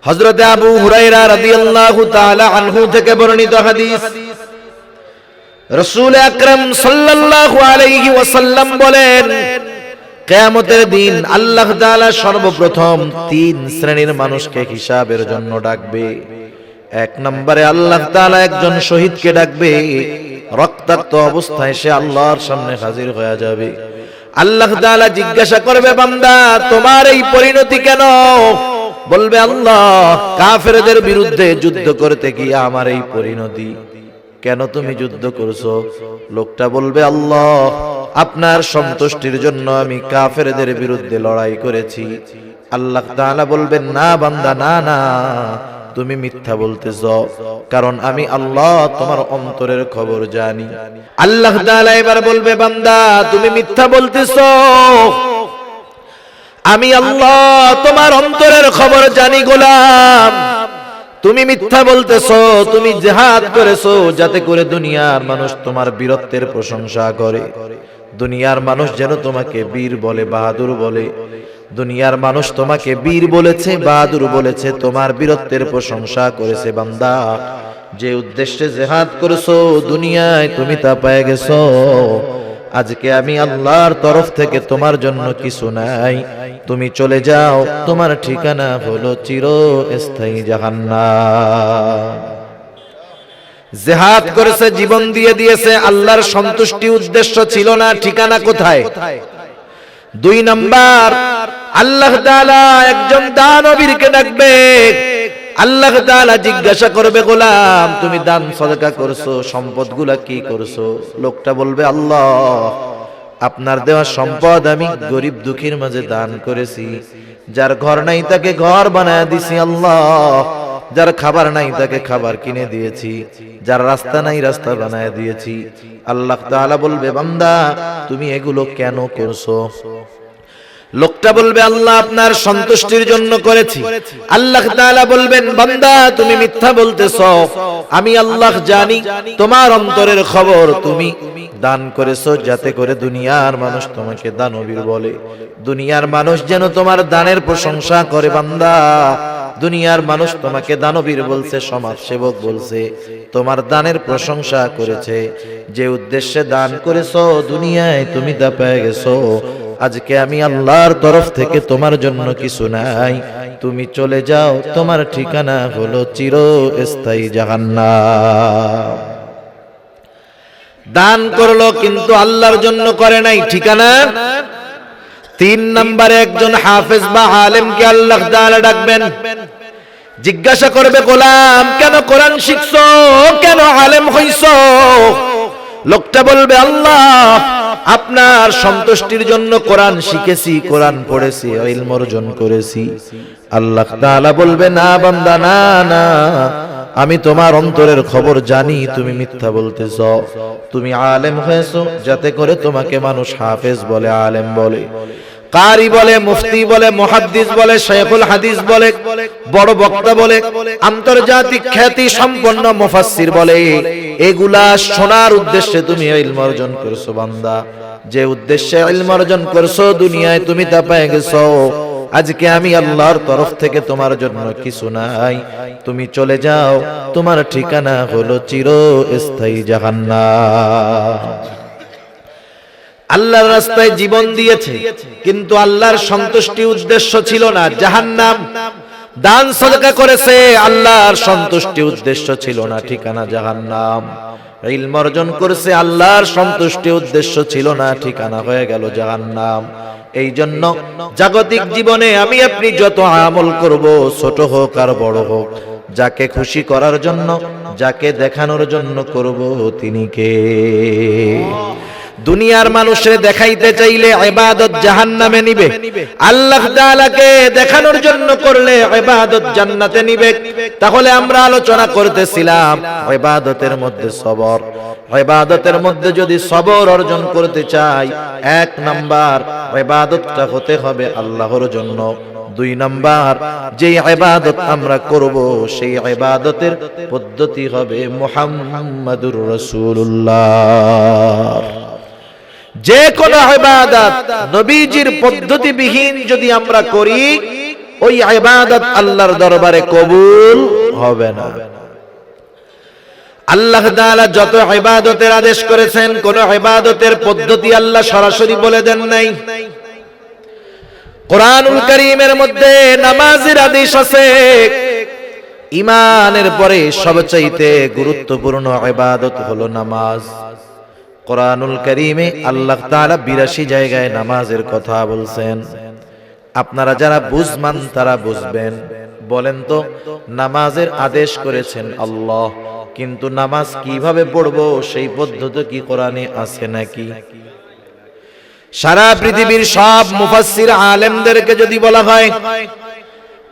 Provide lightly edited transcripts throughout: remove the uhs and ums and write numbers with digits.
হযরত আবু হুরায়রা রাদিয়াল্লাহু তাআলা আনহু থেকে বর্ণিত হাদিস, রাসূল আকরাম সাল্লাল্লাহু আলাইহি ওয়াসাল্লাম বলেন, কিয়ামতের দিন আল্লাহ তাআলা সর্বপ্রথম তিন শ্রেণীর মানুষকে হিসাবের জন্য ডাকবে। এক নম্বরে আল্লাহ তাআলা একজন শহীদকে ডাকবে। রক্তাক্ত অবস্থায় সে আল্লাহর সামনে হাজির হয়ে যাবে। আল্লাহ তাআলা জিজ্ঞাসা করবে, বান্দা তোমার এই পরিণতি কেন? বলবে, আল্লাহ কাফেরদের বিরুদ্ধে যুদ্ধ করতে গিয়ে আমার এই পরিণতি। কেন তুমি যুদ্ধ করছো? লোকটা বলবে, আল্লাহ আপনার সন্তুষ্টির জন্য আমি কাফেরদের বিরুদ্ধে লড়াই করেছি। আল্লাহ তাআলা বলবেন, না বান্দা, না না, তুমি মিথ্যা বলতেছো, কারণ আমি আল্লাহ তোমার অন্তরের খবর জানি। আল্লাহ তাআলা এবার বলবে, বান্দা তুমি মিথ্যা বলতেছো, আমি আল্লাহ তোমার অন্তরের খবর জানি গোলাম। তুমি মিথ্যা বলতেছো, তুমি জিহাদ করেছো যাতে করে দুনিয়ার মানুষ তোমার বীরত্বের প্রশংসা করে, দুনিয়ার মানুষ যেন তোমাকে বীর বলে, বাহাদুর বলে। দুনিয়ার মানুষ তোমাকে বীর বলেছে, বাহাদুর বলেছে, তোমার বীরত্বের প্রশংসা করেছে। বান্দা যে উদ্দেশ্যে জিহাদ করেছো দুনিয়ায় তুমি তা পেয়ে গেছো। আজকে আমি আল্লাহর তরফ থেকে তোমার জন্য কিছু নাই, তুমি চলে যাও, তোমার ঠিকানা হলো চিরস্থায়ী জাহান্নাম। জিহাদ করেছে, জীবন দিয়ে দিয়েছে, আল্লাহর সন্তুষ্টি উদ্দেশ্য ছিল না, ঠিকানা কোথায়? দুই নাম্বার, আল্লাহ তাআলা একজন দানবীরকে ডাকবে। আল্লাহ তাআলা জিজ্ঞাসা করবে, গোলাম তুমি দান সদকা করছো, সম্পদগুলা কি করছো? লোকটা বলবে, আল্লাহ আপনার দেওয়া সম্পদ আমি গরিব দুঃখীর মাঝে দান করেছি। যার ঘর নাই তাকে ঘর বানায় দিছি আল্লাহ, যার খাবার নাই তাকে খাবার কিনে দিয়েছি, যার রাস্তা নাই রাস্তা বানায় দিয়েছি। আল্লাহ তাআলা বলবে, বান্দা তুমি এগুলো কেন করছো? লোকটা বলবে, আল্লাহ আপনার সন্তুষ্টির জন্য করেছি। আল্লাহ তাআলা বলবেন, বান্দা তুমি মিথ্যা বলতেছো, আমি আল্লাহ জানি তোমার অন্তরের খবর। তুমি দান করেছো যাতে করে দুনিয়ার মানুষ তোমাকে দানবীর বলে, দুনিয়ার মানুষ যেন তোমার দানের প্রশংসা করে। বান্দা দুনিয়ার মানুষ তোমাকে দানবীর বলছে, সমাজসেবক বলছে, তোমার দানের প্রশংসা করেছে। যে উদ্দেশ্যে দান করেছো দুনিয়ায় তুমি তা পেয়ে গেছো। আজকে আমি আল্লাহর তরফ থেকে তোমার জন্য কিছু নাই, তুমি চলে যাও, তোমার ঠিকানা হলো চিরস্থায়ী জাহান্নাম। দান করলো কিন্তু আল্লাহর জন্য করে নাই, ঠিকানা। তিন নম্বরে একজন হাফেজ বা আলেমকে আল্লাহ তাআলা ডাকবেন। জিজ্ঞাসা করবে, গোলাম কেন কোরআন শিখছো, কেন আলেম হইছো? লোকটা বলবে, আল্লাহ আপনার সন্তুষ্টির জন্য কোরআন শিখেছি, কোরআন পড়েছি, ইলম অর্জন করেছি। আল্লাহ তাআলা বলবে, না বান্দা, না না, আমি তোমার অন্তরের খবর জানি, তুমি মিথ্যা বলতেছো। তুমি আলেম হয়েছো যাতে করে তোমাকে মানুষ হাফেজ বলে, আলেম বলে, কারি বলে, মুফতি বলে, মুহাদ্দিস বলে, শাইখুল হাদিস বলে, বড় বক্তা বলে, আন্তর্জাতিক খ্যাতি সম্পন্ন মুফাসসির বলে। এগুলা শোনার উদ্দেশ্যে তুমি ইলম অর্জন করছো। বান্দা যে উদ্দেশ্যে ইলম অর্জন করছো দুনিয়ায় তুমি তা পেয়ে গেছো। আজকে আমি আল্লাহর তরফ থেকে তোমার জন্য কিছু নাই, তুমি চলে যাও, তোমার ঠিকানা হলো চিরস্থায়ী জাহান্নাম। আল্লাহর রাস্তায় জীবন দিয়েছে কিন্তু আল্লাহর সন্তুষ্টি উদ্দেশ্য ছিল না, জাহান্নাম। দান সদকা করেছে, আল্লাহর সন্তুষ্টি উদ্দেশ্য ছিল না, ঠিকানা জাহান্নাম। ইলম অর্জন করেছে, আল্লাহর সন্তুষ্টি উদ্দেশ্য ছিল না, ঠিকানা হয়ে গেল জাহান্নাম। এই জন্য জাগতিক জীবনে আমি আপনি যত আমল করব, ছোট হোক আর বড় হোক, যাকে খুশি করার জন্য, যাকে দেখানোর জন্য করব, তিনি কে? দুনিয়ার মানুষের দেখাইতে চাইলে ইবাদত জাহান্নামে নিবে, আল্লাহ তাআলাকে দেখানোর জন্য করলে ইবাদত জান্নাতে নিবে। তাহলে আমরা আলোচনা করতেছিলাম ইবাদতের মধ্যে সবর। ইবাদতের মধ্যে যদি সবর অর্জন করতে চাই, এক নাম্বার ইবাদতটা হতে হবে আল্লাহর জন্য। দুই নাম্বার যে ইবাদত আমরা করব সেই ইবাদতের পদ্ধতি হবে মুহাম্মাদুর রাসূলুল্লাহ। যে কোনো ইবাদত নবীজির পদ্ধতিবিহীন যদি আমরা করি, ওই ইবাদত আল্লাহর দরবারে কবুল হবে না। আল্লাহ তাআলা যত ইবাদতের আদেশ করেছেন, কোন ইবাদতের পদ্ধতি আল্লাহ সরাসরি বলে দেন নাই। কোরআনুল কারীমের মধ্যে নামাজের আদেশ আছে। ঈমানের পরে সবচাইতে গুরুত্বপূর্ণ ইবাদত হলো নামাজ। কোরআনুল কারীমে আল্লাহ তাআলা 82 জায়গায় নামাজের কথা বলছেন। আপনারা যারা বুঝমান তারা বুঝবেন। বলেন তো, নামাজের আদেশ করেছেন আল্লাহ, কিন্তু নামাজ কিভাবে পড়বো সেই পদ্ধতি কি কোরআনে আছে নাকি? সারা পৃথিবীর সব মুফাসসির আলেমদেরকে যদি বলা হয়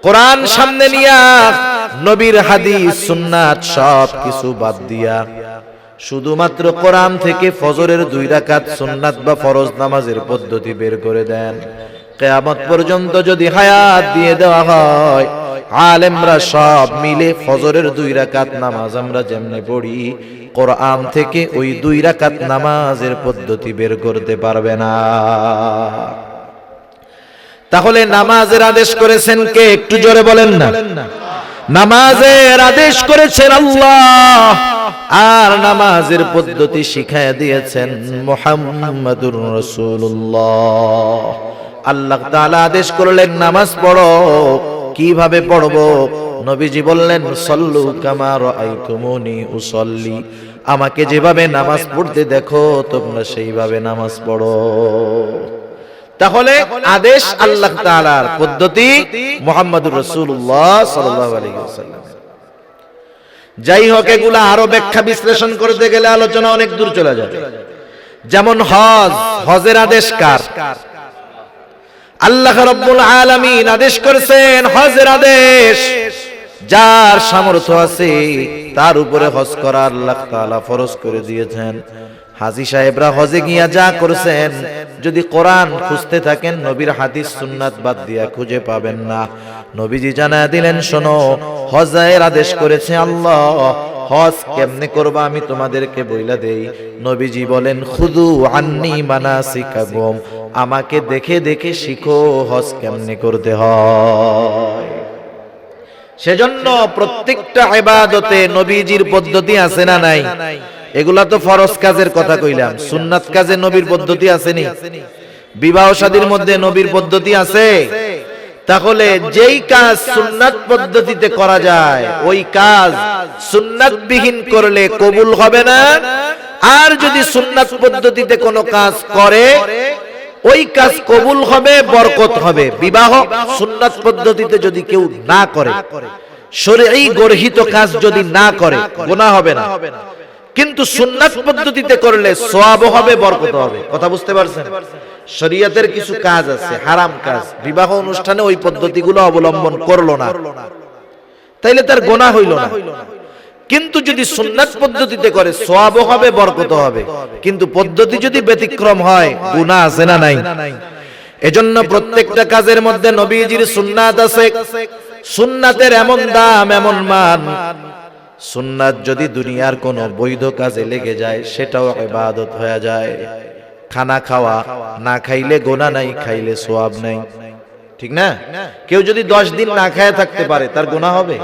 কোরআন সামনে নিয়া নবীর হাদিস সুন্নাত সব কিছু বাদ দিয়া শুধুমাত্র কোরআন থেকে ফজরের 2 রাকাত সুন্নাত বা ফরজ নামাজের পদ্ধতি বের করে দেন, কিয়ামত পর্যন্ত যদি হায়াত দিয়ে দেওয়া হয়, আলেমরা সব মিলে ফজরের 2 রাকাত নামাজ আমরা যেমনি পড়ি, কোরআন থেকে ওই 2 রাকাত নামাজের পদ্ধতি বের করতে পারবে না। তাহলে নামাজের আদেশ করেছেন কে? একটু জোরে বলেন না। নামাজের আদেশ করেছেন আল্লাহ, আর নামাজের পদ্ধতি শিখায় দিয়েছেন মুহাম্মাদুর রাসূলুল্লাহ। আল্লাহ তাআলা আদেশ করলেন নামাজ পড়ো। কিভাবে পড়বো? নবীজি বললেন সল্লু কামা রাআইতুমুনি উসাল্লি, আমাকে যেভাবে নামাজ পড়তে দেখো তোমরা সেইভাবে নামাজ পড়ো। তাহলে আদেশ আল্লাহ তাআলার, পদ্ধতি মুহাম্মাদুর রাসূলুল্লাহ সাল্লাল্লাহু আলাইহি ওয়াসাল্লাম। যাই হোক, এগুলা আরো ব্যাখ্যা বিশ্লেষণ করতে গেলে আলোচনা অনেক দূর চলে যাবে। যেমন হজ, হজের আদেশ কার? আল্লাহ রাব্বুল আলামিন আদেশ করেছেন হজের আদেশ। যার সামর্থ্য আছে তার উপরে হজ করা আল্লাহ তাআলা ফরজ করে দিয়েছেন। হাজী সাহেবরা হজে গিয়া যা করেছেন, যদি কোরআন খুঁজতে থাকেন নবীর হাদিস সুন্নাত বাদ দিয়া খুঁজে পাবেন না। নবীজি জানায় দিলেন, শোনো, হজের আদেশ করেছে আল্লাহ, হজ কেমনে করবা আমি তোমাদেরকে বইলা দেই। নবীজি বলেন খুযু আন্নী মানাসিকাকুম, আমাকে দেখে দেখে শিখো হজ কেমনে করতে হয়। সেজন্য প্রত্যেকটা ইবাদতে নবীজির পদ্ধতি আছে না নাই? এগুলা তো ফরজ কাজের কথা কইলাম। সুন্নাত কাজে নবীর পদ্ধতি আসেনি? বিবাহ শাদীর মধ্যে নবীর পদ্ধতি আছে? তাহলে যেই কাজ সুন্নাত পদ্ধতিতে করা যায় ওই কাজ সুন্নাত বিহীন করলে কবুল হবে না। আর যদি সুন্নাত পদ্ধতিতে কোনো কাজ করে ওই কাজ কবুল হবে, বরকত হবে। বিবাহ সুন্নাত পদ্ধতিতে যদি কেউ না করে, শরঈ গর্হিত কাজ যদি না করে, গুনাহ হবে না। কিন্তু সুন্নাত পদ্ধতিতে করলে সওয়াব হবে, বরকত হবে। কথা বুঝতে পারছেন? শরীয়তের কিছু কাজ আছে হারাম কাজ, বিবাহ অনুষ্ঠানে ওই পদ্ধতিগুলো অবলম্বন করলো না, তাইলে তার গুনাহ হইল না। কিন্তু যদি সুন্নাত পদ্ধতিতে করে সওয়াব হবে, বরকত হবে। কিন্তু পদ্ধতি যদি ব্যতিক্রম হয়, গুনাহ আছে না নাই? এজন্য প্রত্যেকটা কাজের মধ্যে নবীজির সুন্নাত আছে। সুন্নাতের এমন দাম, এমন মান, সুন্নাত যদি দুনিয়ার কোন বৈধ কাজে লেগে যায় সেটাও ইবাদত হয়ে যায়। খানা খাওয়া, না খাইলে গুনাহ নাই, খাইলে সওয়াব নাই, ঠিক না? কেউ যদি 10 দিন না খায় থাকতে পারে, তার গুনাহ হবে?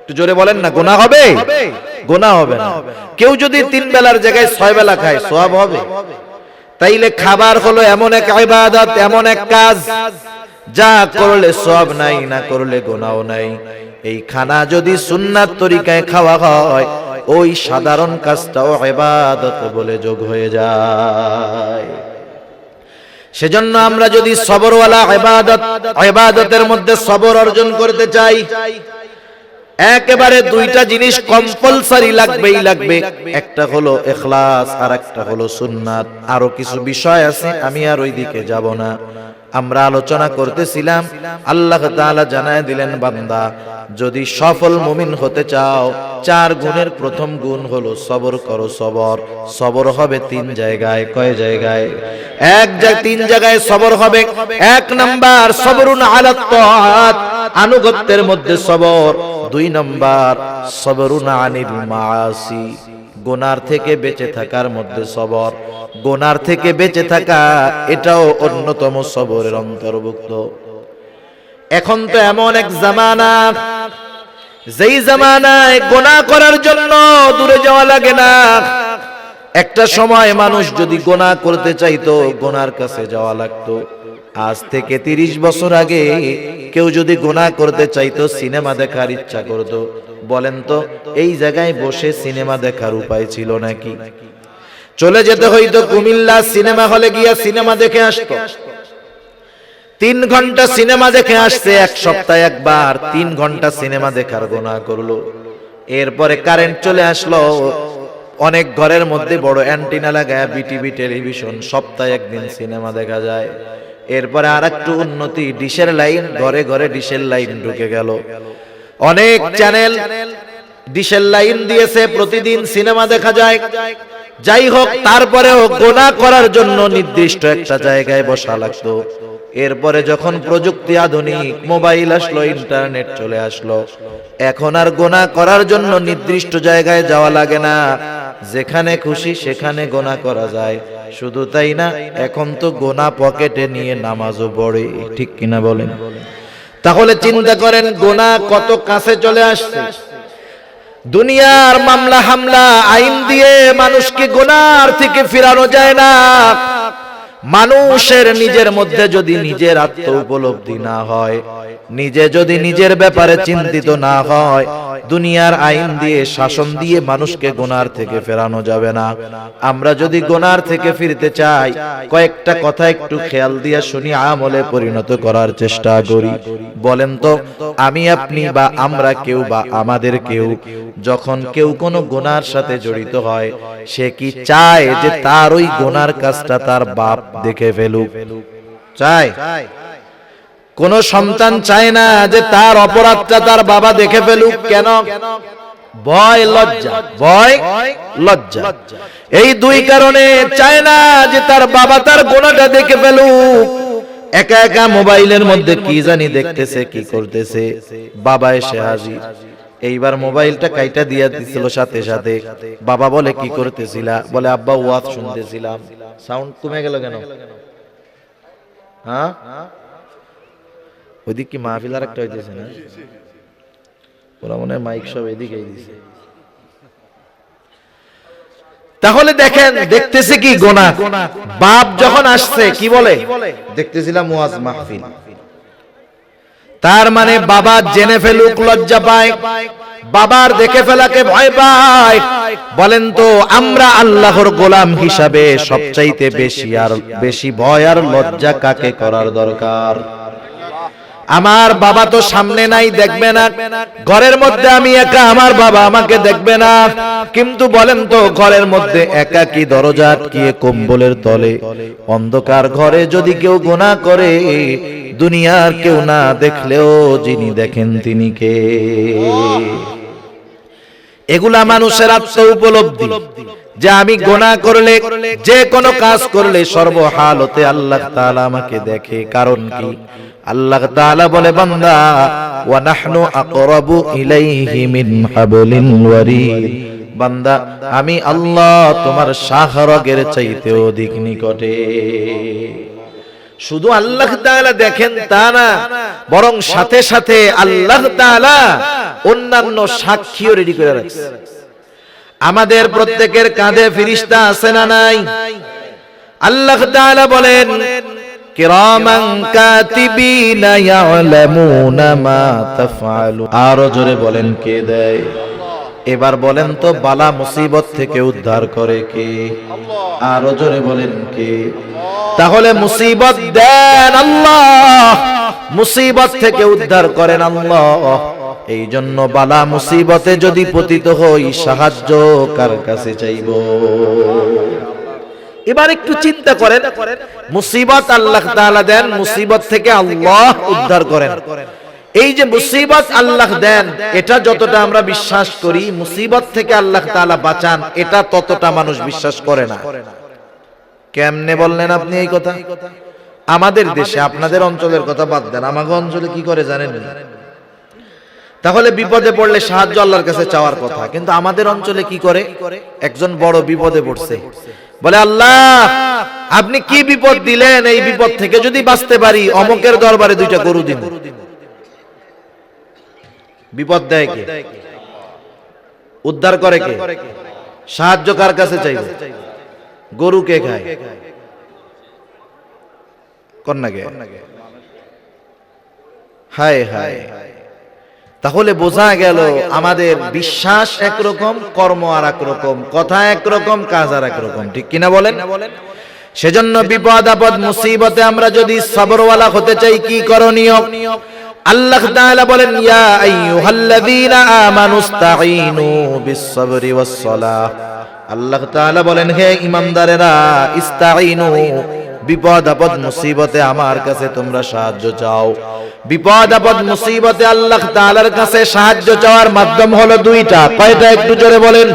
একটু জোরে বলেন না, গুনাহ হবে? গুনাহ হবে না। কেউ যদি 3 বেলার জায়গায় 6 বেলা খায়, সওয়াব হবে? তাইলে খাবার হলো এমন এক ইবাদত, এমন এক কাজ যা করলে সওয়াব নাই, না করলে গুনাহ নাই। এই খানা যদি সুন্নাত তরিকায় খাওয়া হয়, ওই সাধারণ কাজটাও ইবাদত বলে যোগ হয়ে যায়। সেজন্য আমরা যদি সবরওয়ালা ইবাদতের মধ্যে সবর অর্জন করতে চাই, একেবারে 2টা জিনিস কম্পালসারি লাগবেই লাগবে। একটা হলো ইখলাস, আর একটা হলো সুন্নাত। আরো কিছু বিষয় আছে, আমি আর ওই দিকে যাব না। আমরা আলোচনা করতেছিলাম, আল্লাহ তাআলা জানায় দিলেন, বান্দা যদি সফল মুমিন হতে চাও, 4 গুণের প্রথম গুণ হলো সবর করো। সবর, সবর হবে 3 জায়গায়। কয় জায়গায়? 3 জায়গায় সবর হবে। 1 নাম্বার সবরুন আলা তাআত, আনুগত্যের মধ্যে সবর। 2 নাম্বার সবরুন আনিল মাআসি, গুনার থেকে বেঁচে থাকার মধ্যে সবর। গুনার থেকে বেঁচে থাকা এটাও অন্যতম সবরের অন্তর্ভুক্ত। এখন তো এমন এক জামানা, যেই জামানায় গুনাহ করার জন্য দূরে যাওয়া লাগে না। একটা সময় মানুষ যদি গুনাহ করতে চাইতো গুনার কাছে যাওয়া লাগতো। আজ থেকে 30 বছর আগে কেউ যদি গুনাহ করতে চাইতো সিনেমা দেখার ইচ্ছা করতো, বলেন তো এই জায়গায় বসে সিনেমা দেখার উপায় ছিল নাকি? চলে যেতে হইতো কুমিল্লা সিনেমা হলে, গিয়া সিনেমা দেখে আসতো। 3 ঘন্টা সিনেমা দেখে আসছে, এক সপ্তাহে একবার 3 ঘন্টা সিনেমা দেখার গুনাহ করলো। এরপরে কারেন্ট চলে আসলো, অনেক ঘরের মধ্যে বড় অ্যান্টিনা লাগায় বিটিভি টেলিভিশন, সপ্তাহে একদিন সিনেমা দেখা যায়। এরপরে আরেকটু উন্নতি, ডিশের লাইন, ঘরে ঘরে ডিশের লাইন ঢুকে গেল। অনেক চ্যানেল ডিশের লাইন দিয়েছে, প্রতিদিন সিনেমা দেখা যায়। যাই হোক, তারপরেও গুনাহ করার জন্য নির্দিষ্ট একটা জায়গায় বসা লাগতো। এরপরে যখন প্রযুক্তি আধুনিক, মোবাইল আসলো, ইন্টারনেট চলে আসলো, এখন আর গুনাহ করার জন্য নির্দিষ্ট জায়গায় যাওয়া লাগে না, যেখানে খুশি সেখানে গুনাহ করা যায়। শুধু তাই না, এখন তো গুনাহ পকেটে নিয়ে নামাজও পড়ে, ঠিক কিনা বলেন? তাহলে চিন্তা করেন গুনাহ কত কাছে চলে আসছে। দুনিয়ার মামলা হামলা আইন দিয়ে মানুষকে গুনার থেকে ফিরানো যায় না। মানুষের নিজের মধ্যে যদি নিজের আত্ম উপলব্ধি না হয়, নিজে যদি নিজের ব্যাপারে চিন্তিত না হয়, দুনিয়ার আইন দিয়ে, শাসন দিয়ে মানুষকে গুনার থেকে ফেরানো যাবে না। আমরা যদি গুনার থেকে ফিরতে চাই, কয়েকটা কথা একটু খেয়াল দিয়ে শুনি, আমলে পরিণত করার চেষ্টা করি। বলেন তো, আমি আপনি বা আমরা কেউ বা আমাদের কেউ যখন কেউ কোনো গুনার সাথে জড়িত হয়, সে কি চায় যে তার ওই গুনার কাজটা তার বাপ দেখে ফেলুক? চায়? কোন সন্তান চায় না যে তার অপরাধটা তার বাবা দেখে ফেলুক। কেন? ভয়, লজ্জা। ভয়, লজ্জা, এই 2 কারণে চায় না যে তার বাবা তার গুনাহটা দেখে ফেলুক। একা একা মোবাইলের মধ্যে কি জানি দেখতেছে, কি করতেছে, বাবা এসে হাজির। এইবার মোবাইলটা কাইটা দিয়া দিছিল সাথে সাথে। বাবা বলে কি করতেছিলা? বলে আব্বা ওয়াজ শুনতেছিলাম। সাউন্ড কমে গেল কেন? হ্যাঁ, ওইদিক কি মাহফিল আর একটা হইতেছে না? ওরা মনে হয় মাইক সব এদিকেই দিছে। তাহলে দেখেন, দেখতেছে কি গুনাহ। বাপ যখন আসছে কি বলে? দেখতেছিলাম ওয়াজ মাহফিল। তার মানে বাবা জেনে ফেলুক লজ্জা পায়, বাবার দেখে ফেলাকে ভয় পায়। বলেন তো, আমরা আল্লাহর গোলাম হিসাবে সবচাইতে বেশি ভয় আর লজ্জা কাকে করার দরকার? আমার বাবা তো সামনে নাই, দেখবে না। ঘরের মধ্যে আমি একা, আমার বাবা আমাকে দেখবে না। কিন্তু বলেন তো, ঘরের মধ্যে একাকী, দরজা আটকিয়ে কম্বলের তলে অন্ধকার ঘরে যদি কেউ গুনাহ করে, দুনিয়ার কেউ না দেখলেও যিনি দেখেন তিনি কে? এগুলা মানুষের আত্ম উপলব্ধি, যে আমি গুনাহ করলে, যে কোনো কাজ করলে সর্বহালতে আল্লাহ তাআলা আমাকে দেখে। কারণ কি? আল্লাহ তাআলা বলে, বান্দা, ওয়া নাহনু আকরাবু ইলাইহি মিন হাবলিল ওয়ারিদ, বান্দা আমি আল্লাহ তোমার শাহরগের চাইতে অধিক নিকটে। শুধু আল্লাহ তাআলা দেখেন তা না, বরং সাথে সাথে আল্লাহ তাআলা অন্যান্য সাক্ষীও রেডি করে রাখছে। আমাদের প্রত্যেকের কাঁধে ফেরেশতা আছে না নাই? আল্লাহ তাআলা বলেন, কিরামান কাতিবিনা ইয়ালামুনা মা তাফআলু। আরো জোরে বলেন, কে দেয়? এবার বলেন তো, বালা মুসিবত থেকে উদ্ধার করে কে? আরো জোরে বলেন, কে? তাহলে মুসিবত দেন আল্লাহ, মুসিবত থেকে উদ্ধার করেন আল্লাহ। এই জন্য বালা মুসিবতে যদি পতিত হই, সাহায্য কার কাছে চাইব? এবার একটু চিন্তা করেন, মুসিবত আল্লাহ তাআলা দেন, মুসিবত থেকে আল্লাহ উদ্ধার করেন। এই যে মুসিবত আল্লাহ দেন, এটা যতটা আমরা বিশ্বাস করি, মুসিবত থেকে আল্লাহ তাআলা বাঁচান, এটা ততটা মানুষ বিশ্বাস করে না। কেমনে বললেন আপনি এই কথা? আমাদের দেশে, আপনাদের অঞ্চলের কথা বাদ দেন, আমাদের অঞ্চলে কি করে জানেন? তাহলে বিপদে পড়লে সাহায্য আল্লাহর কাছে চাওয়ার কথা, কিন্তু আমাদের অঞ্চলে কি করে? একজন বড় বিপদে পড়ছে, বলে আল্লাহ আপনি কি বিপদ দিলেন, এই বিপদ থেকে যদি বাঁচতে পারি অমুকের দরবারে 2টা গরু দিন। বিপদ দেয় কে? উদ্ধার করে কে? সাহায্য কার কাছে চাইবে? গরু কে খায়? কন্যাকে। হায় হায়। তাহলে বোঝা গেল আমাদের বিশ্বাস একরকম, কর্ম আর একরকম, কথা একরকম, কাজ আর একরকম, ঠিক কিনা বলেন? সেজন্য বিপদ আপদ মুসিবতে আমরা যদি সবরওয়ালা হতে চাই কি করণীয়? আল্লাহ তাআলা বলেন ইয়া আইয়ুহাল্লাযীনা আমানুস্তাঈনু বিস-সাবরি ওয়াস-সালাহ। আল্লাহ তাআলা বলেন হে ঈমানদারেরা, ইস্তাঈনু, বিপদ আপদ মুসিবতে আমার কাছে তোমরা সাহায্য চাও। বিপদ আপদ মুসিবতে আল্লাহ তাআলার কাছে সাহায্য চাওয়ার মাধ্যম হলো দুইটা। কয়টা একটু জোরে বলেন?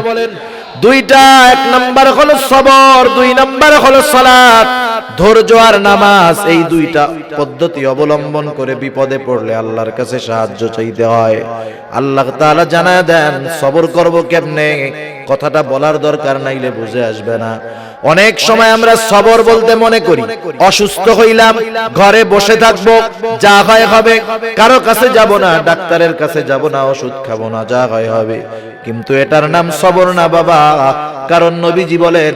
দুইটা। এক নাম্বার হলো সবর, দুই নাম্বার হলো সালাত, ধৈর্য আর নামাজ। এই দুইটা পদ্ধতি অবলম্বন করে বিপদে পড়লে আল্লাহর কাছে সাহায্য চাইতে হয়। আল্লাহ তাআলা জানায় দেন সবর করব কেমনে, কথাটা বলার দরকার নাইলে বুঝে আসবে না। অনেক সময় আমরা সবর বলতে মনে করি অসুস্থ হইলাম, ঘরে বসে থাকবো, যা হয় হবে, কারো কাছে যাব না, ডাক্তারের কাছে যাব না, ওষুধ খাবো না, যা হয় হবে। কিন্তু এটার নাম সবর না বাবা। কারণ নবীজি বলেন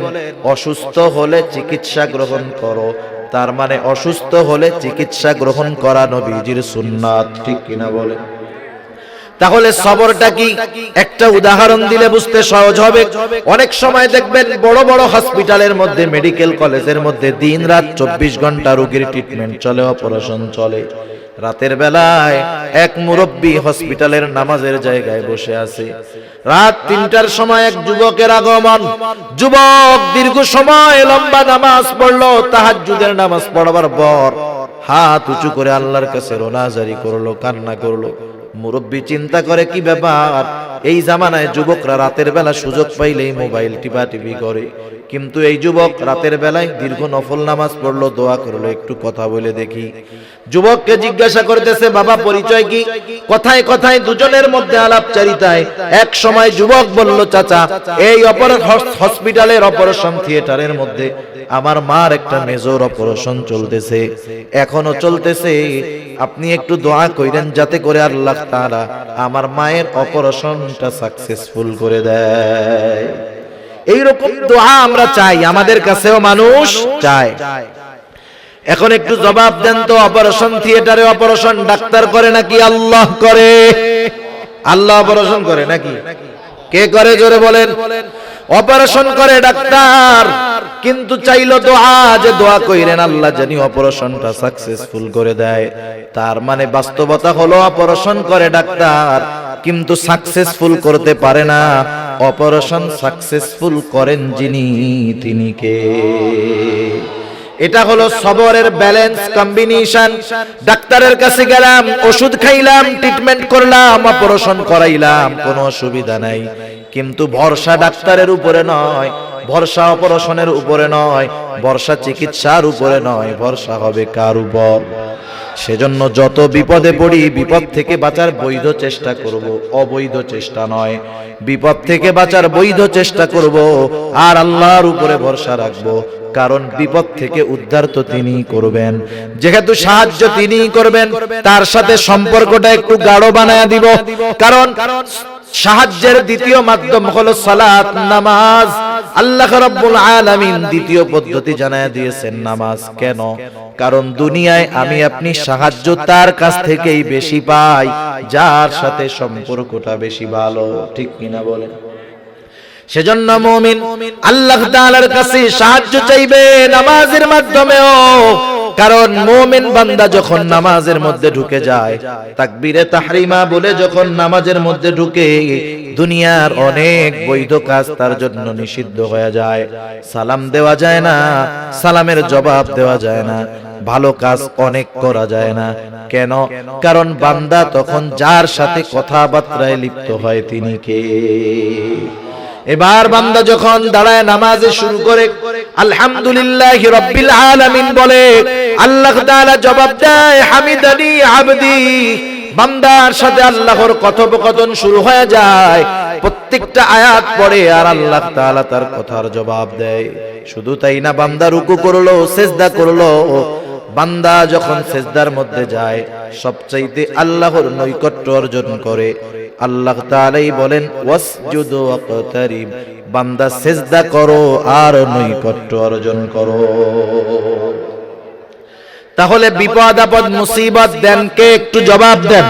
অসুস্থ হলে চিকিৎসা গ্রহণ করো। তার মানে অসুস্থ হলে চিকিৎসা গ্রহণ করা নবীজির সুন্নাত, ঠিক কিনা বলেন? তাহলে সবরটা কি একটা উদাহরণ দিলে বুঝতে সহজ হবে। অনেক সময় দেখবেন বড় বড় হসপিটালের মধ্যে, মেডিকেল কলেজের মধ্যে দিন রাত 24 ঘন্টা রোগীর ট্রিটমেন্ট চলে, অপারেশন চলে। রাতের বেলায় এক মুরব্বী হসপিটালের নামাজের জায়গায় বসে আছে। রাত 3টার সময় এক যুবকের আগমন। যুবক দীর্ঘ সময় লম্বা নামাজ পড়লো, তাহাজ্জুদের নামাজ পড়বার পর হাত উঁচু করে আল্লাহর কাছে রোনাজারি করলো, কান্না করলো। মুরব্বী চিন্তা করে কি ব্যাপার, এই জামানায় যুবকরা রাতের বেলা সুযোগ পাইলেই মোবাইল টিপাটিপি করে, কিন্তু এই যুবক রাতের বেলায় দীর্ঘ নফল নামাজ পড়লো, দোয়া করলো, একটু কথা বলে দেখি। যুবককে জিজ্ঞাসা করতেছে বাবা পরিচয় কি? কথায় কথায় দুজনের মধ্যে আলাপচারিতায় এক সময় যুবক বলল চাচা, এই হসপিটালের অপারেশন থিয়েটারের মধ্যে আমার মার একটা মেজর অপারেশন চলতেছে, এখনো চলতেছে। আপনি একটু দোয়া কইরেন যাতে করে আল্লাহ তাআলা আমার মায়ের অপারেশনটা সাকসেসফুল করে দেয়। এইরকম দোয়া আমরা চাই, আমাদের কাছেও মানুষ চায়। এখন একটু জবাব দেন তো, অপারেশন থিয়েটারে অপারেশন ডাক্তার করে নাকি আল্লাহ করে? আল্লাহ অপারেশন করে নাকি? কে করে জোরে বলেন? অপারেশন করে ডাক্তার, কিন্তু চাইলো দোয়া, যে দোয়া কইরেন আল্লাহ জানি অপারেশনটা সাকসেসফুল করে দেয়। তার মানে বাস্তবতা হলো অপারেশন করে ডাক্তার, কিন্তু সাকসেসফুল করতে পারে না। অপারেশন সাকসেসফুল করেন যিনি, তিনি কে? এটা হলো সবরের ব্যালেন্স কম্বিনেশন। ডাক্তারের কাছে গেলাম, ওষুধ খাইলাম, ট্রিটমেন্ট করলাম, অপারেশন করাইলাম, কোনো অসুবিধা নাই, কিন্তু ভরসা ডাক্তারের উপরে নয়, ভরসা অপারেশনের উপরে নয়, ভরসা চিকিৎসার উপরে নয়, ভরসা হবে কার উপর? সেজন্য যত বিপদে পড়ি বিপদ থেকে বাঁচার বৈধ চেষ্টা করব, অবৈধ চেষ্টা নয়। বিপদ থেকে বাঁচার বৈধ চেষ্টা করব আর আল্লাহর উপরে ভরসা রাখবো, কারণ বিপদ থেকে উদ্ধার তো তিনিই করবেন। যেহেতু সাহায্য তিনিই করবেন, তার সাথে সম্পর্কটা একটু গাঢ় বানায়া দিব। কারণ সাহায্যের দ্বিতীয় মাধ্যম হলো সালাত, নামাজ। আল্লাহ রাব্বুল আলামিন দ্বিতীয় পদ্ধতি জানায়া দিয়েছেন নামাজ। কেন? কারণ দুনিয়ায় আমি আপনি সাহায্য তার কাছ থেকেই বেশি পাই যার সাথে সম্পর্কটা বেশি ভালো, ঠিক কিনা বলেন? সেজন্য মুমিন আল্লাহ তাআলার কাছে সাহায্য চাইবে নামাজের মাধ্যমেও। কারণ মুমিন বান্দা যখন নামাজের মধ্যে ঢুকে যায়, তাকবীরে তাহরিমা বলে যখন নামাজের মধ্যে ঢুকে, দুনিয়ার অনেক বৈধ কাজ তার জন্য নিষিদ্ধ হয়ে যায়। সালাম দেওয়া যায় না, সালামের জবাব দেওয়া যায় না, ভালো কাজ অনেক করা যায় না। কেন? কারণ বান্দা তখন যার সাথে কথাবার্তায় লিপ্ত হয় তিনি কে? এবার বান্দা যখন দাঁড়ায় নামাজে শুরু করে আলহামদুলিল্লাহি রাব্বিল আলামিন বলে, আল্লাহ তাআলা জবাব দেয় হামিদানি আবদি। বান্দার সাথে আল্লাহর কথোপকথন শুরু হয়ে যায়, প্রত্যেকটা আয়াত পড়ে আর আল্লাহ তাআলা তার কথার জবাব দেয়। শুধু তাই না, বান্দা রুকু করলো, সিজদা করলো, বান্দা যখন সিজদার মধ্যে যায় সবচাইতে আল্লাহর নৈকট্য অর্জন করে। আল্লাহ তাআলাই বলেন ওয়াসজুদু ওয়াকতারিব, বান্দা সিজদা করো আর নৈকট্য অর্জন করো। তাহলে বিপদ আপদ মুসিবত দেন কে? একটু জবাব দেন।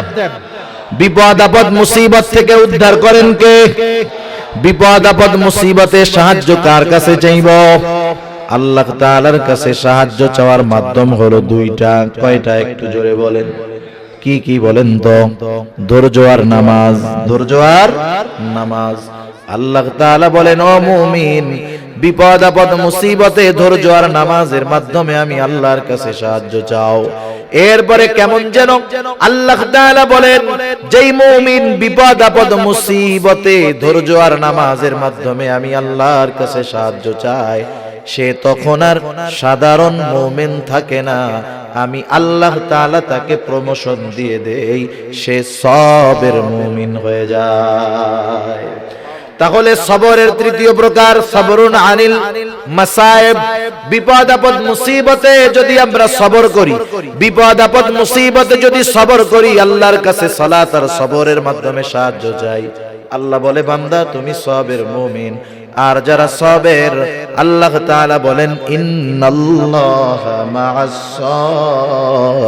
বিপদ আপদ মুসিবত থেকে উদ্ধার করেন কে? বিপদ আপদ মুসিবতে সাহায্য কার কাছে চাইব? আল্লাহ তাআলার কাছে সাহায্য চাওয়ার মাধ্যম হলো দুইটা। কয়টা? একটু জোরে বলেন। কি কি বলেন তো? ধৈর্য আর নামাজ। ধৈর্য আর নামাজ। আল্লাহ তাআলা বলেন ও মুমিন, বিপদ আপদ মুসিবতে ধৈর্য আর নামাজের মাধ্যমে আমি আল্লাহর কাছে সাহায্য চাও। এরপরে কেমন যেন আল্লাহ তাআলা বলেন যেই মুমিন বিপদ আপদ মুসিবতে ধৈর্য আর নামাজের মাধ্যমে আমি আল্লাহর কাছে সাহায্য চাই, সে তখন আর সাধারণ মুমিন থাকে না, আমি আল্লাহ তাআলা তাকে প্রমোশন দিয়ে দেই, সে সবের মুমিন হয়ে যায়। তাহলে সবরের তৃতীয় প্রকার সবরুন আনিল মাসায়েব। বিপদ আপদ মুসিবতে যদি আমরা সবর করি, বিপদ আপদ মুসিবতে যদি সবর করি, আল্লাহর কাছে সালাত আর সবরের মাধ্যমে সাহায্য চাই, আল্লাহ বলে বান্দা তুমি সবের মুমিন। আর যারা সবের, আল্লাহ তাআলা বলেন ইন্নাল্লাহা মাআস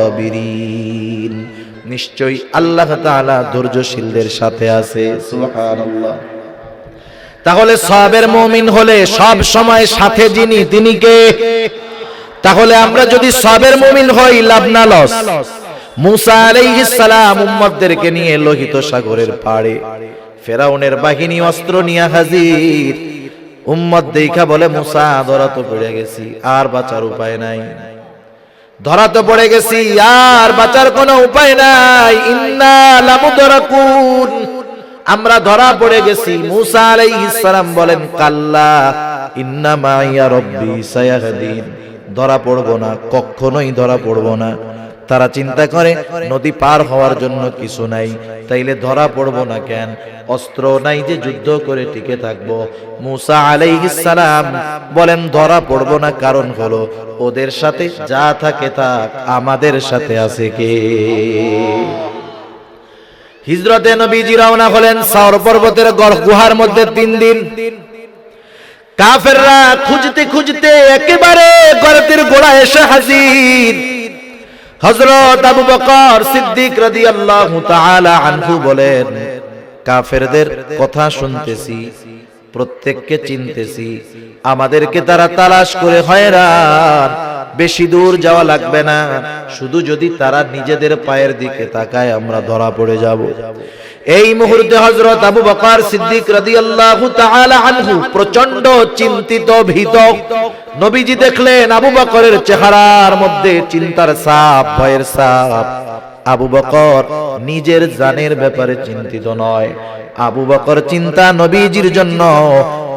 সাবিরিন, নিশ্চয়ই আল্লাহ তাআলা ধৈর্যশীলদের সাথে আছে। সুবহানাল্লাহ। তাহলে সবের মুমিন হলে সব সময় সাথে যিনি, তিনি কে? তাহলে আমরা যদি সবের মুমিন হই, লাভ না লস? মুসা আলাইহিস সালাম উম্মতদেরকে নিয়ে লোহিত সাগরের পাড়ে, ফেরাউনের বাহিনী অস্ত্র নিয়ে হাজির। উম্মত দেখা বলে মুসা ধরা তো পড়ে গেছি, আর বাঁচার উপায় নাই। ধরা তো পড়ে গেছি, আর বাঁচার কোনো উপায় নাই। ইন্না লামুদরাকুন, আমরা ধরা পড়ে গেছি। মুসা আলাইহিস সালাম বলেন কাল্লা ইন্না মাইয়া রব্বি সায়াহদিন, ধরা পড়বো না, কখনোই ধরা পড়বো না। তারা চিন্তা করে নদী পার হওয়ার জন্য কিছু নাই, তাইলে ধরা পড়বো না কেন? অস্ত্র নাই যে যুদ্ধ করে টিকে থাকবো। মুসা আলাইহিস সালাম বলেন ধরা পড়বো না, কারণ হলো ওদের সাথে যা থাকে থাক, আমাদের সাথে আছে কে? হিজরতে নবীজি রওনা হলেন সাওর পর্বতের গুহার মধ্যে 3 দিন। কাফেররা খুঁজতে খুঁজতে একেবারে গর্তের গোড়ায় এসে হাজির। হযরত আবু বকর সিদ্দিক রাদিয়াল্লাহু তাআলা আনহু বলেন কাফেরদের কথা শুনতেছি, প্রত্যেককে চিনতেছি, আমাদেরকে তারা তালাশ করে হয়রান, বেশি দূর যাওয়া লাগবে না, শুধু যদি তারা নিজেদের পায়ের দিকে তাকায় আমরা ধরা পড়ে যাব। এই মুহূর্তে হযরত আবু বকর সিদ্দিক রাদিয়াল্লাহু তাআলা আনহু প্রচন্ড চিন্তিত, ভীত। নবীজি দেখলেন আবু বকরের চেহারার মধ্যে চিন্তার ছাপ, ভয়ের ছাপ। আবু বকর নিজের জানের ব্যাপারে চিন্তিত নয়, আবু বকর চিন্তা নবীজির জন্য।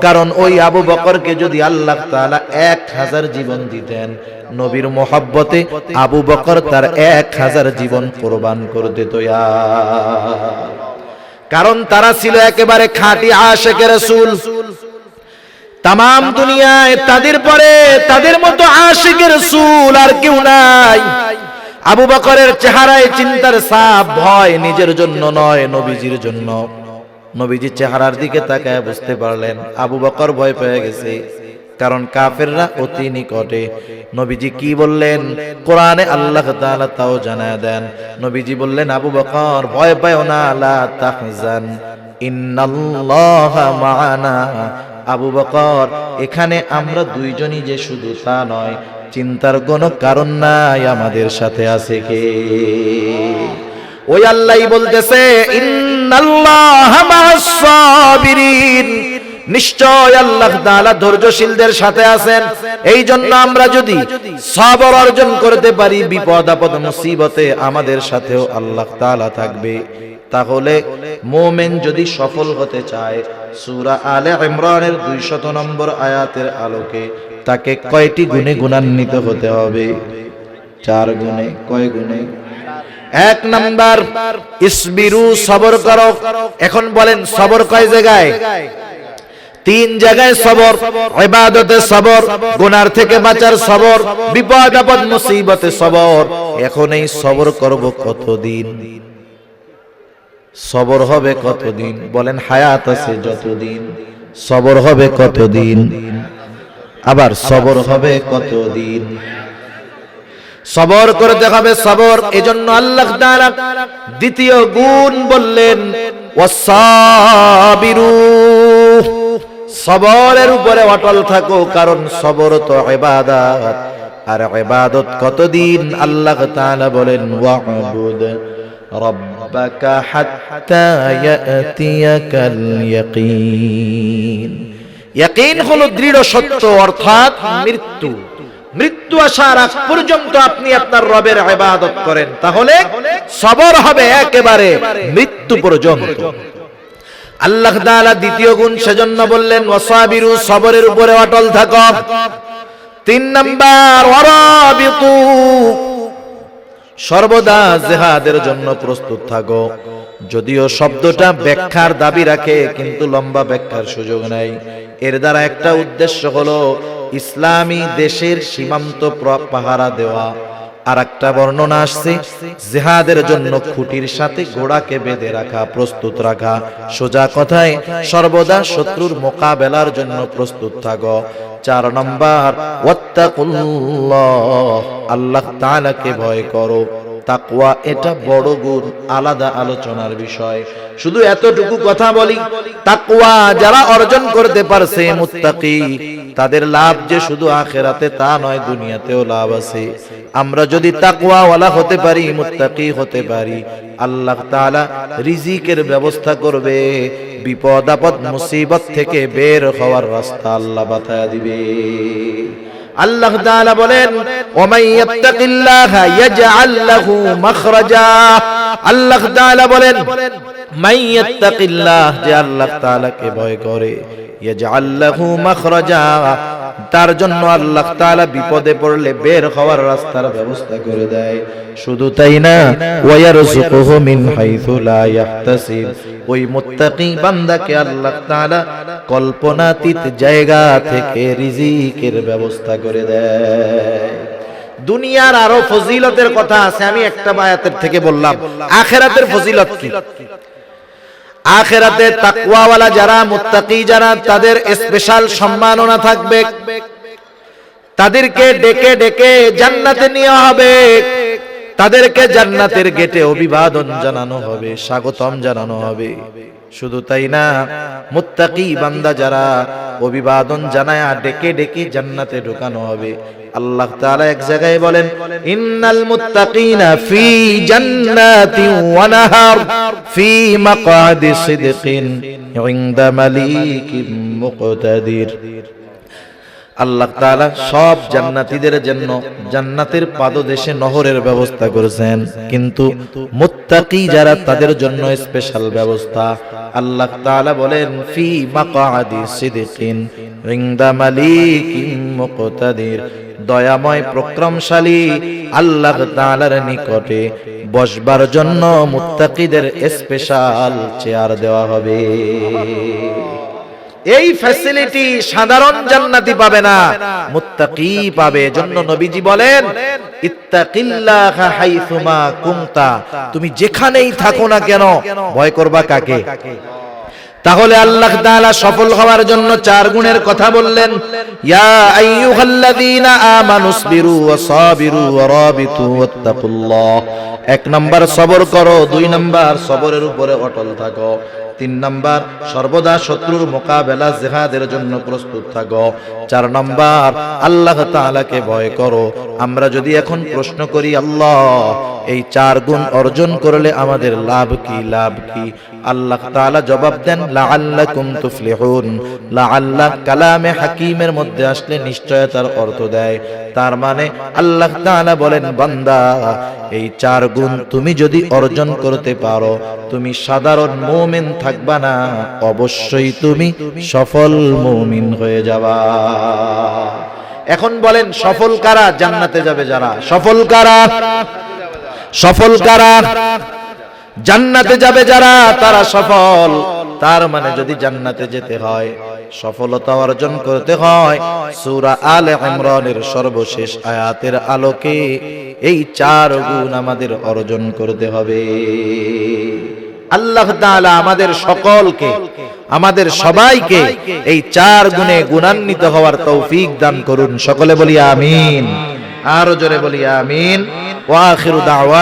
কারণ ওই আবু বকরকে যদি আল্লাহ তাআলা 1000 জীবন দিতেন, নবীর মোহাব্বতে আবু বকর তার 1000 জীবন কোরবান করে দিত। কারণ তারা ছিল একেবারে খাঁটি আশিকে রাসূল। তামাম দুনিয়ায় তাদের পরে তাদের মতো আশিকে রাসূল আর কেউ নাই। আবু বকরের চেহারায় চিন্তার ছাপ, ভয় নিজের জন্য নয়, নবীজির জন্য। নবীজির চেহারার দিকে তাকায় বুঝতে পারলেন আবু বকর ভয় পেয়ে গেছে, কারণ কাফেররা অতি নিকটে। নবীজি কি বললেন? কোরআনে আল্লাহ তাআলা তাও জানায় দেন। নবীজি বললেন আবু বকর ভয় পাও না, লা তাহজান ইন্নাল্লাহা মা'ানা। আবু বকর এখানে আমরা দুইজনই যে শুধু তা নয়, চিন্তার কোনো কারণ নাই, আমাদের সাথে আছে কে? ওই আল্লাহই বলতেছে ইন্নাল্লাহা মা'আস সাবিরিন, নিশ্চয় আল্লাহ তাআলা ধৈর্যশীলদের সাথে আছেন। এই জন্য আমরা যদি সবর অর্জন করতে পারি, বিপদ আপদ মুসিবতে আমাদের সাথেও আল্লাহ তাআলা থাকবে। তাহলে মুমিন যদি সফল হতে চায়, সূরা আলে ইমরানের 200 নম্বর আয়াতের আলোকে তাকে কয়টি গুণে গুণান্বিত হতে হবে? 4 গুণে। কয় গুণে? 1 নাম্বার ইসবিরু, সবর করো। এখন বলেন সবর কয় জায়গায়? তিন জায়গায় সবর, ইবাদতে সবর, গুনার থেকে বাঁচার সবর, বিপদ আপদ মুসিবতে সবর। এখন এই সবর করব কতদিন? সবর হবে কতদিন? বলেন হায়াত আছে যতদিন। সবর হবে কতদিন? আবার সবর হবে কতদিন? সবর করতে হবে সবর। এজন্য আল্লাহ তাআলা দ্বিতীয় গুণ বললেন ওয়াসাবিরু, সবরের উপরে অটল থাকো, কারণ সবর তো ইবাদত। আর ইবাদত কতদিন? আল্লাহ তাআলা বলেন ওয়া'বুদ রাব্বাকা হাত্তা ইয়াতিয়াকাল ইয়াকিন। ইয়াকিন হলো দৃঢ় সত্য, অর্থাৎ মৃত্যু। মৃত্যু আসার আগ পর্যন্ত আপনি আপনার রবের ইবাদত করেন, তাহলে সবর হবে একেবারে মৃত্যু পর্যন্ত। আল্লাহ তাআলা দ্বিতীয় গুণ সেজন্য বললেন ওয়াসাবিরু, সবরের উপরে অটল থাকো। তিন নাম্বার ওয়ারাবিতু, সর্বদা জিহাদের জন্য প্রস্তুত থাকো। যদিও শব্দটা ব্যাখ্যার দাবি রাখে, কিন্তু লম্বা ব্যাখ্যার সুযোগ নাই। এর দ্বারা একটা উদ্দেশ্য হলো ইসলামী দেশের সীমান্ত পাহারা দেওয়া। আর একটা বর্ণনা আসছে জিহাদের জন্য খুঁটির সাথে ঘোড়াকে বেঁধে রাখা, প্রস্তুত রাখা। সোজা কথায় সর্বদা শত্রুর মোকাবেলার জন্য প্রস্তুত থাকো। চার নম্বর ওয়াত্তাকুল্লাহ, আল্লাহ তাআলাকে ভয় করো। তাকওয়া এটা বড় গুণ, আলাদা আলোচনার বিষয়। শুধু এতটুকু কথা বলি, তাকওয়া যারা অর্জন করতে পারছে মুত্তাকি, তাদের লাভ যে শুধু আখিরাতে তা নয়, দুনিয়াতেও লাভ আছে। আমরা যদি তাকওয়া ওয়ালা হতে পারি, মুত্তাকি হতে পারি, আল্লাহ তাআলা রিজিকের ব্যবস্থা করবে। বিপদ আপদ মুসিবত থেকে বের হওয়ার রাস্তা আল্লাহ বাতায়া দিবে। আল্লাহ তাআলা বলেন ওয়ামাই ইয়াত্তাকিল্লাহা ইয়াজআল লাহু মাখরাজা। আল্লাহ তাআলা বলেন মাই ইয়াত্তাকিল্লাহ, যে আল্লাহ তাআলাকে ভয় করে, ইয়াজআল লাহু মাখরাজা, তার জন্য আল্লাহ তাআলা বিপদে পড়লে বের হওয়ার রাস্তার ব্যবস্থা করে দেয়। শুধু তাই না, ওয়ায়ারযুকুহু মিন হাইথু লা ইয়াহতাসিব, ওই মুত্তাকি বান্দাকে আল্লাহ তাআলা কল্পনাতীত জায়গা থেকে রিজিকের ব্যবস্থা করে দেয়। দুনিয়ার আরো ফজিলতের কথা আছে, আমি একটা আয়াতের থেকে বললাম। আখিরাতের ফজিলত কি? আখিরাতে তাকওয়াওয়ালা যারা, মুত্তাকি যারা, তাদের স্পেশাল সম্মাননা থাকবে। তাদেরকে ডেকে ডেকে জান্নাতে নেওয়া হবে। তাদেরকে জান্নাতের গেটে অভিবাদন জানানো হবে, স্বাগতম জানানো হবে। শুধু তাই না, মুত্তাকি বান্দা যারা, অভিবাদন জানায় ডেকে ডেকে জান্নাতে ঢোকানো হবে। আল্লাহ তাআলা এক জায়গায় বলেন ইন্নাল মুত্তাকিনা ফি জান্নাতিন ওয়া নাহার ফি মাকআদি সিদকিন ইনদা মালিকিন মুকতাদির। আল্লাহ তাআলা সব জান্নাতীদের জন্য জান্নাতের পাদদেশে নহরের ব্যবস্থা করেছেন, কিন্তু মুত্তাকি যারা, তাদের জন্য স্পেশাল ব্যবস্থা। আল্লাহ তাআলা বলেন ফি মাকআদি সিদকিন ইনদা মালিকিন মুকতাদির, দয়াময় প্রক্রমশালী আল্লাহ তাআলার নিকটে বসবার জন্য মুত্তাকিদের স্পেশাল চেয়ার দেওয়া হবে। এই ফ্যাসিলিটি সাধারণ জান্নাতি পাবে না, মুত্তাকি পাবে। জন্য নবীজি বলেন ইত্তাকিল্লাহা হাইসুমা কুনতা, তুমি যেখানেই থাকো না কেন ভয় করবা কাকে? তাহলে আল্লাহ তাআলা সফল হওয়ার জন্য চার গুণের কথা বললেন। ইয়া আইয়ুহাল্লাযীনা আমানুসবিরু ওয়াসাবিরু ওয়ারাবিতু ওয়াত্তাকুল্লাহ। এক নাম্বার সবর করো, দুই নাম্বার সবরের উপরে অটল থাকো, তিন নাম্বার সর্বদা শত্রুর মোকাবেলা জিহাদের জন্য প্রস্তুত থাকো, চার নাম্বার আল্লাহ তাআলাকে ভয় করো। আমরা যদি এখন প্রশ্ন করি আল্লাহ এই চার গুণ অর্জন করলে আমাদের লাভ কি, লাভ কি? আল্লাহ তাআলা জবাব দেন লাআল্লাকুম তুফলিহুন। লাআল্লাহ কালামে হাকিমের মধ্যে আসলে নিশ্চয়তার অর্থ দেয়। তার মানে আল্লাহ তাআলা বলেন বান্দা এই চার গুণ তুমি যদি অর্জন করতে পারো, তুমি সাধারণ মুমিন থাকবা না, অবশ্যই তুমি সফল মুমিন হয়ে যাবা। এখন বলেন সফল কারা? জান্নাতে যাবে যারা। সফল কারা? সফল কারা? জান্নাতে যাবে যারা, তারা সফল। তার মানে যদি জান্নাতে যেতে হয় সফলতা অর্জন করতে হয় সূরা আলে ইমরানের সর্বশেষ আয়াতের আলোকে এই 4 গুণ আমাদের অর্জন করতে হবে। আল্লাহ তাআলা আমাদের সকলকে, আমাদের সবাইকে এই 4 গুণে গুণান্বিত হওয়ার তৌফিক দান করুন। সকলে বলি আমিন, আরো জোরে বলি আমিন। ওয়া আখিরু দাওয়া।